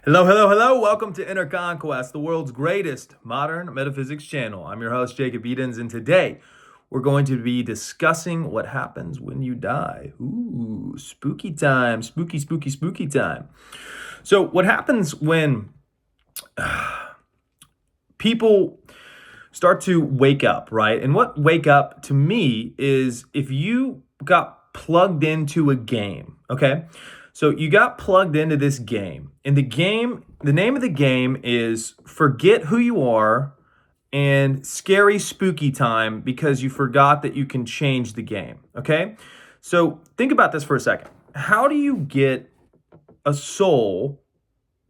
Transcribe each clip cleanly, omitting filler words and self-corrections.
Hello, hello, hello. Welcome to Inner Conquest, the world's greatest modern metaphysics channel. I'm your host, Jacob Edens, and today we're going to be discussing what happens when you die. Ooh, spooky time, spooky time. So, what happens when people start to wake up, right? And what wake up to me is if you got plugged into a game, okay? So you got plugged into this game, and the name of the game is Forget Who You Are and Scary Spooky Time because you forgot that you can change the game, okay? So think about this for a second. How do you get a soul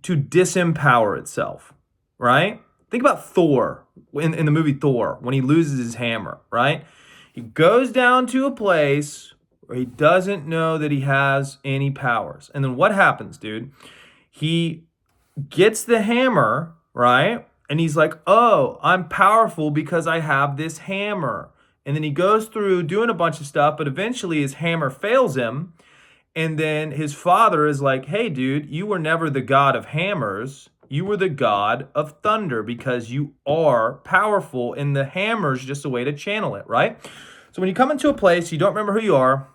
to disempower itself, right? Think about Thor in the movie Thor when he loses his hammer, right? He goes down to a place where he doesn't know that he has any powers. And then what happens, dude? He gets the hammer, right? And he's like, oh, I'm powerful because I have this hammer. And then he goes through doing a bunch of stuff, but eventually his hammer fails him. And then his father is like, hey, dude, you were never the god of hammers. You were the god of thunder because you are powerful, and the hammer's just a way to channel it, right? So when you come into a place, you don't remember who you are,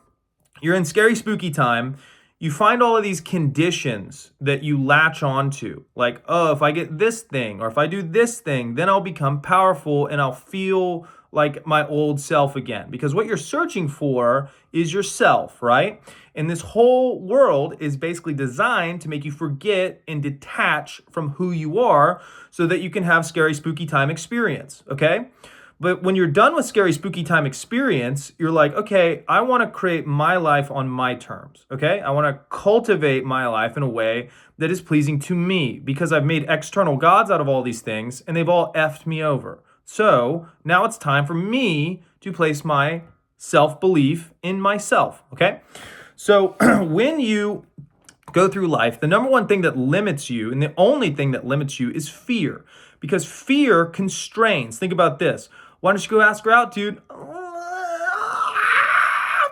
you're in scary, spooky time, you find all of these conditions that you latch onto. Like, oh, if I get this thing, or if I do this thing, then I'll become powerful and I'll feel like my old self again. Because what you're searching for is yourself, right? And this whole world is basically designed to make you forget and detach from who you are so that you can have scary, spooky time experience, okay? But when you're done with scary, spooky time experience, you're like, okay, I want to create my life on my terms, okay? I want to cultivate my life in a way that is pleasing to me because I've made external gods out of all these things and they've all effed me over. So now it's time for me to place my self-belief in myself, okay? So when you go through life, the number one thing that limits you, and the only thing that limits you, is fear. Because fear constrains. Think about this. Why don't you go ask her out, dude? I'm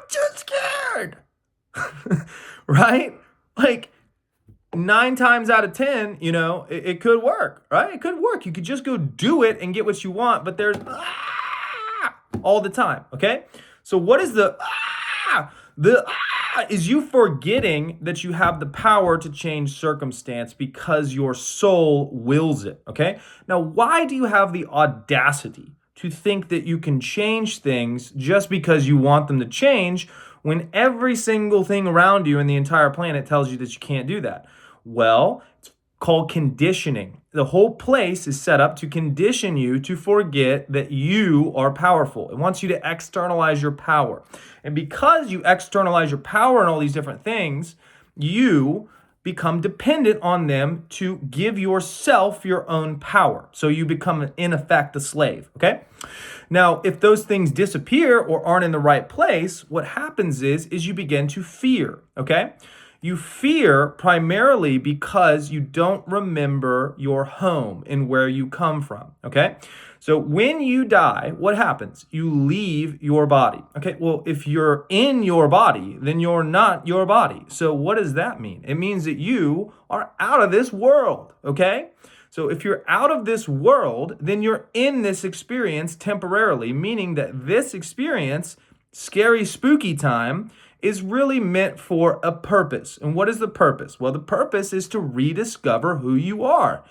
too scared. Right? Like 9 times out of 10, it could work, right? It could work. You could just go do it and get what you want, but there's all the time, okay? So what is the is you forgetting that you have the power to change circumstance because your soul wills it, okay? Now, why do you have the audacity to think that you can change things just because you want them to change when every single thing around you and the entire planet tells you that you can't do that? Well, it's called conditioning. The whole place is set up to condition you to forget that you are powerful. It wants you to externalize your power. And because you externalize your power and all these different things, you become dependent on them to give yourself your own power. So you become, in effect, a slave, okay? Now, if those things disappear or aren't in the right place, what happens is you begin to fear, okay? You fear primarily because you don't remember your home and where you come from, okay? So when you die, what happens? You leave your body. Okay, well, if you're in your body, then you're not your body. So what does that mean? It means that you are out of this world, okay? So if you're out of this world, then you're in this experience temporarily, meaning that this experience, scary, spooky time, is really meant for a purpose. And what is the purpose? Well, the purpose is to rediscover who you are.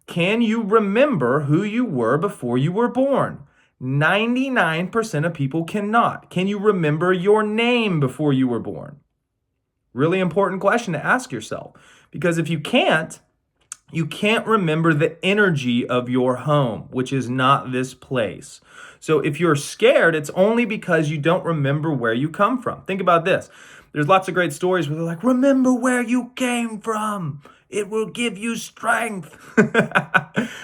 Can you remember who you were before you were born? 99% of people cannot. Can you remember your name before you were born? Really important question to ask yourself. Because if you can't remember the energy of your home, which is not this place. So if you're scared, it's only because you don't remember where you come from. Think about this. There's lots of great stories where they're like, remember where you came from. It will give you strength.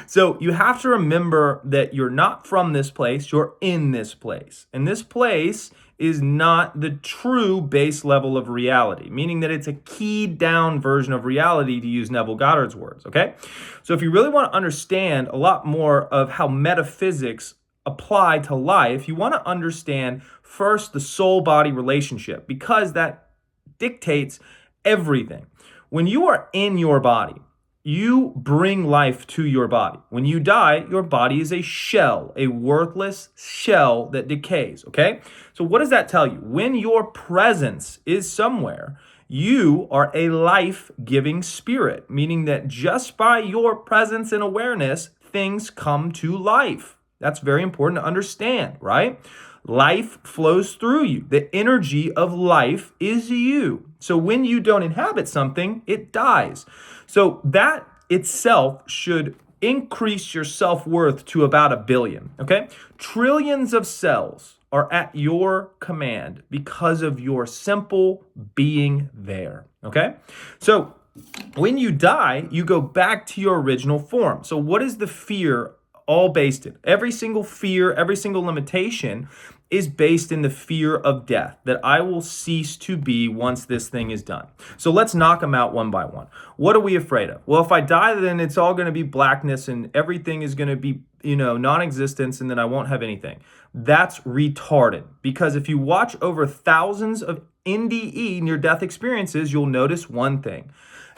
So you have to remember that you're not from this place, you're in this place. And this place is not the true base level of reality, meaning that it's a keyed down version of reality, to use Neville Goddard's words, okay? So if you really want to understand a lot more of how metaphysics apply to life, you want to understand first the soul-body relationship, because that dictates everything. When you are in your body, you bring life to your body. When you die, your body is a shell, a worthless shell that decays, okay? So what does that tell you? When your presence is somewhere, you are a life-giving spirit, meaning that just by your presence and awareness, things come to life. That's very important to understand, right? Life flows through you. The energy of life is you. So when you don't inhabit something, it dies. So that itself should increase your self-worth to about 1 billion, okay? Trillions of cells are at your command because of your simple being there, okay? So when you die, you go back to your original form. So what is the fear all based in? Every single fear, every single limitation is based in the fear of death, that I will cease to be once this thing is done. So let's knock them out one by one. What are we afraid of? Well, if I die, then it's all going to be blackness and everything is going to be, non-existence, and then I won't have anything. That's retarded, because if you watch over thousands of NDE, near-death experiences, you'll notice one thing.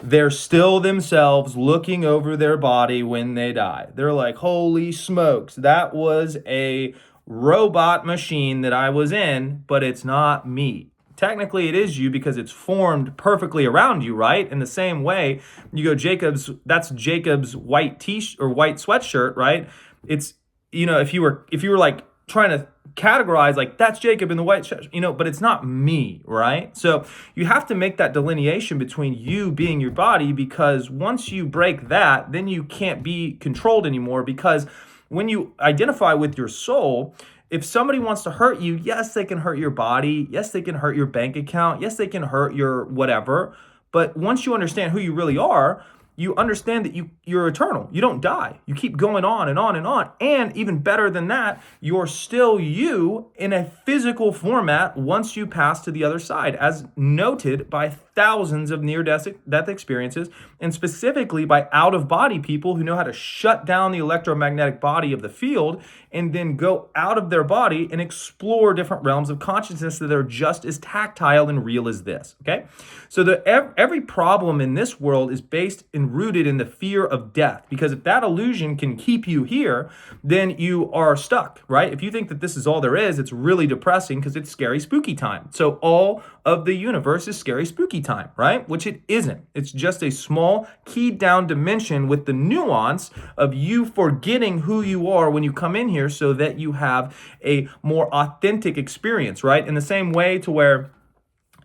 They're still themselves looking over their body when they die. They're like, holy smokes, that was a robot machine that I was in, but it's not me. Technically, it is you because it's formed perfectly around you, right? In the same way, you go, that's Jacob's white t-shirt or white sweatshirt, right? It's, if you were like trying to categorize, like, that's Jacob in the white shirt, but it's not me, right? So you have to make that delineation between you being your body, because once you break that, then you can't be controlled anymore, because when you identify with your soul, if somebody wants to hurt you, yes, they can hurt your body. Yes, they can hurt your bank account. Yes, they can hurt your whatever. But once you understand who you really are, you understand that you're eternal. You don't die. You keep going on and on and on. And even better than that, you're still you in a physical format once you pass to the other side, as noted by thousands of near-death experiences, and specifically by out-of-body people who know how to shut down the electromagnetic body of the field and then go out of their body and explore different realms of consciousness that are just as tactile and real as this, okay? So every problem in this world is based and rooted in the fear of death, because if that illusion can keep you here, then you are stuck, right? If you think that this is all there is, it's really depressing, because it's scary, spooky time. So all of the universe is scary, spooky time, right? Which it isn't. It's just a small, keyed down dimension with the nuance of you forgetting who you are when you come in here, so that you have a more authentic experience, right? In the same way to where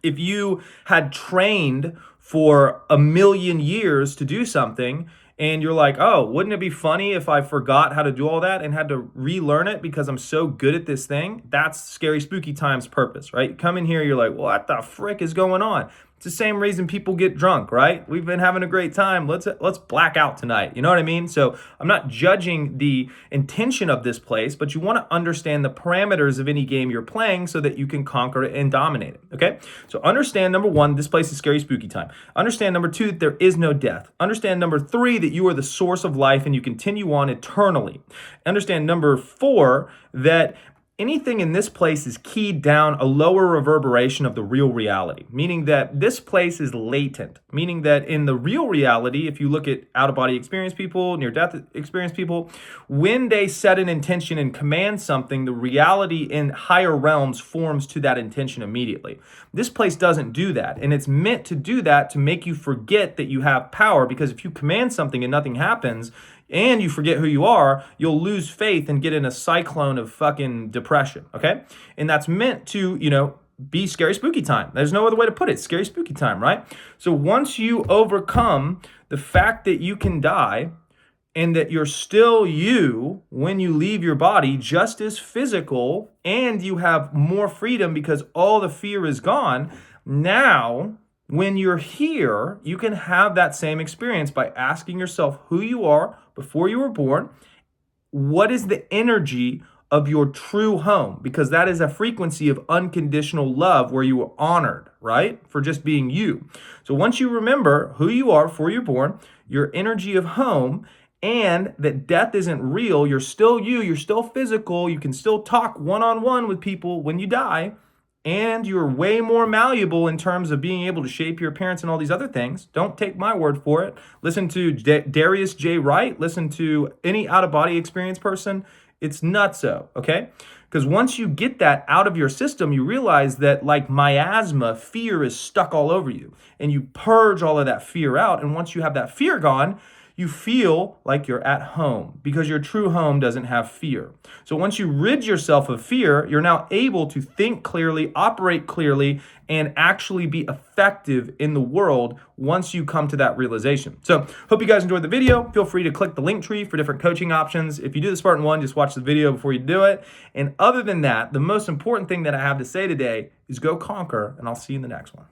if you had trained for 1,000,000 years to do something, and you're like, oh, wouldn't it be funny if I forgot how to do all that and had to relearn it because I'm so good at this thing? That's scary, spooky time's purpose, right? You come in here, you're like, what the frick is going on? It's the same reason people get drunk, right? We've been having a great time. Let's black out tonight. You know what I mean? So I'm not judging the intention of this place, but you want to understand the parameters of any game you're playing so that you can conquer it and dominate it, okay? So understand, number one, this place is scary, spooky time. Understand, number two, that there is no death. Understand, number three, that you are the source of life and you continue on eternally. Understand, number four, that anything in this place is keyed down a lower reverberation of the real reality, meaning that this place is latent, meaning that in the real reality, if you look at out-of-body experience people, near-death experience people, when they set an intention and command something, the reality in higher realms forms to that intention immediately. This place doesn't do that, and it's meant to do that to make you forget that you have power, because if you command something and nothing happens, and you forget who you are, you'll lose faith and get in a cyclone of fucking depression, okay? And that's meant to, be scary, spooky time. There's no other way to put it. Scary, spooky time, right? So once you overcome the fact that you can die and that you're still you when you leave your body, just as physical, and you have more freedom because all the fear is gone, now when you're here, you can have that same experience by asking yourself who you are before you were born. What is the energy of your true home? Because that is a frequency of unconditional love where you were honored, right? For just being you. So once you remember who you are before you're born, your energy of home, and that death isn't real, you're still you, you're still physical, you can still talk one-on-one with people when you die, and you're way more malleable in terms of being able to shape your appearance and all these other things. Don't take my word for it. Listen to Darius J. Wright. Listen to any out-of-body experience person. It's nutso, okay? Because once you get that out of your system, you realize that, like miasma, fear is stuck all over you. And you purge all of that fear out. And once you have that fear gone, you feel like you're at home, because your true home doesn't have fear. So once you rid yourself of fear, you're now able to think clearly, operate clearly, and actually be effective in the world once you come to that realization. So hope you guys enjoyed the video. Feel free to click the link tree for different coaching options. If you do the Spartan one, just watch the video before you do it. And other than that, the most important thing that I have to say today is go conquer, and I'll see you in the next one.